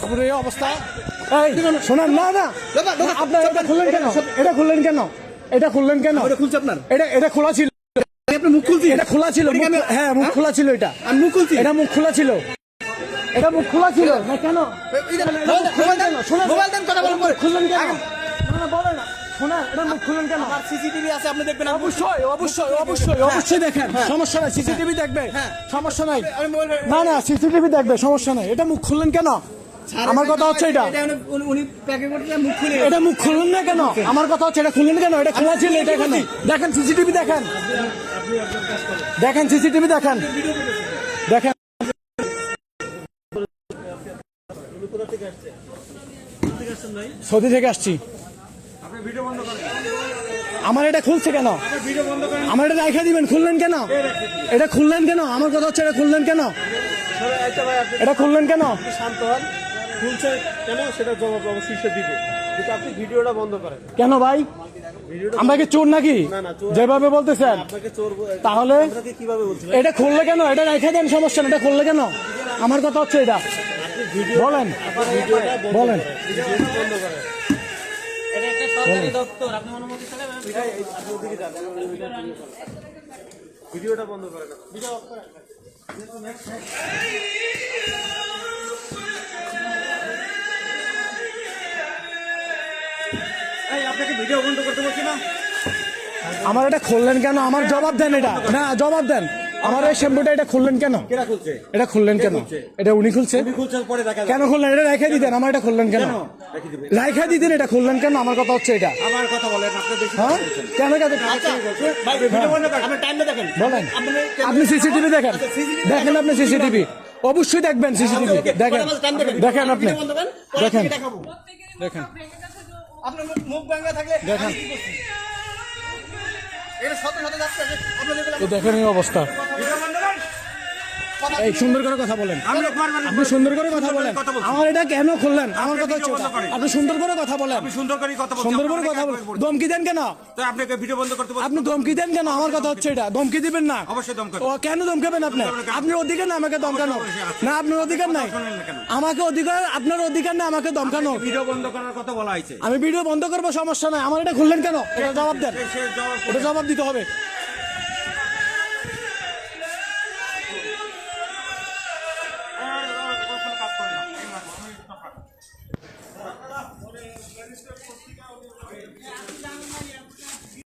পুরো অবস্থা। এই শোনেন, না না আপনার এটা খুললেন কেন? এটা খুললেন কেন? এটা খুললেন কেন? খুলছে আপনার, এটা খোলা ছিল। আপনি মুখ খুলছি, এটা খোলা ছিল। হ্যাঁ, মুখ খোলা ছিল। এটা আমি মুখ খুলছি, এটা মুখ খোলা ছিল। এটা মুখ খোলা ছিল না কেন? মোবাইল দেন, কথা বলুন। খুললেন কেন? না বলেন না, শোনা, এটা মুখ খুললেন কেন? সিসিটিভি আছে, আপনি দেখবেন। অবশ্যই অবশ্যই অবশ্যই অবশ্যই দেখেন, সমস্যা নাই। সিসিটিভি দেখবে, সমস্যা নাই। না না, সিসিটিভি দেখবে, সমস্যা নাই। এটা মুখ খুললেন কেন? আমার কথা হচ্ছে এটা উনি প্যাকেট করে মুখ খুলে, এটা মুখ খুললেন না কেন? আমার কথা হচ্ছে এটা খুললেন কেন? এটা খোলা ছিল। এটা এখানে দেখেন, সিসিটিভি দেখেন, দেখেন সিসিটিভি দেখেন, দেখেন। সৌদি থেকে আসছি। আমার এটা খুলছে কেন? আমার এটা রাইখা দিবেন, খুললেন কেন? এটা খুললেন কেন? আমার কথা হচ্ছে এটা খুললেন কেন? এটা খুললেন কেন? শান্ত হন। খুলছে কেন সেটা জবাব অবশ্যই সে দিবে, কিন্তু আপনি ভিডিওটা বন্ধ করেন। কেন ভাই? আমরা কি চোর নাকি যেভাবে বলতেছেন? আপনাকে চোর তাহলে আপনাকে কিভাবে বলছেন? এটা খুললে কেন? এটা রেখে দেন, সমস্যা না। এটা খুললে কেন? আমার কথা হচ্ছে এটা বলেন, বলেন। বন্ধ করেন। এটা একটা সরকারি দপ্তর, আপনি অনুমতি ছাড়া ভিডিওটা বন্ধ করেন। আপনাকে ভিডিও বন্ধ করতে বলছি না। আমার এটা খুললেন কেন? আমার জবাব দেন। এটা না, জবাব দেন। আমার এই শ্যাম্পুটা এটা খুললেন কেন? কেরা খুলছে? এটা খুললেন কেন? এটা উনি খুলছে। খুলছে পরে দেখা কেন খুললেন? এটা রেখে দিতেন। আমার এটা খুললেন কেন? রেখে দিতেন। এটা খুললেন কেন? আমার কথা হচ্ছে এটা। আমার কথা বলেন, আপনি বেশি হ্যাঁ, কেন কেন? ভাই ভিডিও বন্ধ করেন, আপনি টাইমটা দেখেন। বলেন, আপনি সিসিটিভি দেখেন, দেখেন আপনি সিসিটিভি অবশ্যই দেখবেন। সিসিটিভি দেখেন, দেখেন আপনি দেখেন, দেখেন, আপনার মুখ ভাঙা থাকলে দেখেন। এটা শত শত যাচ্ছে, আপনাদের তো দেখেন এই অবস্থা। এই সুন্দর করে কথা বলেন, আপনি সুন্দর করে কথা বলেন। আমার এটা কেন খুললেন? আমার কথা হচ্ছে আপনি সুন্দর করে কথা বলেন, সুন্দর করে কথা বলছি, সুন্দর করে কথা বলেন। ধমকি দেন কেন? তো আপনাকে ভিডিও বন্ধ করতে বলছি। আপনি ধমকি দেন কেন? আমার কথা হচ্ছে এটা। ধমকি দিবেন না। অবশ্যই ধমকাবো। ও কেন ধমকাবেন? আপনি আপনার অধিকার না আমাকে ধমকানো। না, আপনার অধিকার নাই আমাকে অধিকার, আপনার অধিকার না আমাকে ধমকানো। ভিডিও বন্ধ করার কথা বলা হয়েছে। আমি ভিডিও বন্ধ করবো, সমস্যা নাই। আমার এটা খুললেন কেন? এটা জবাব দেন, এটা জবাব দিতে হবে।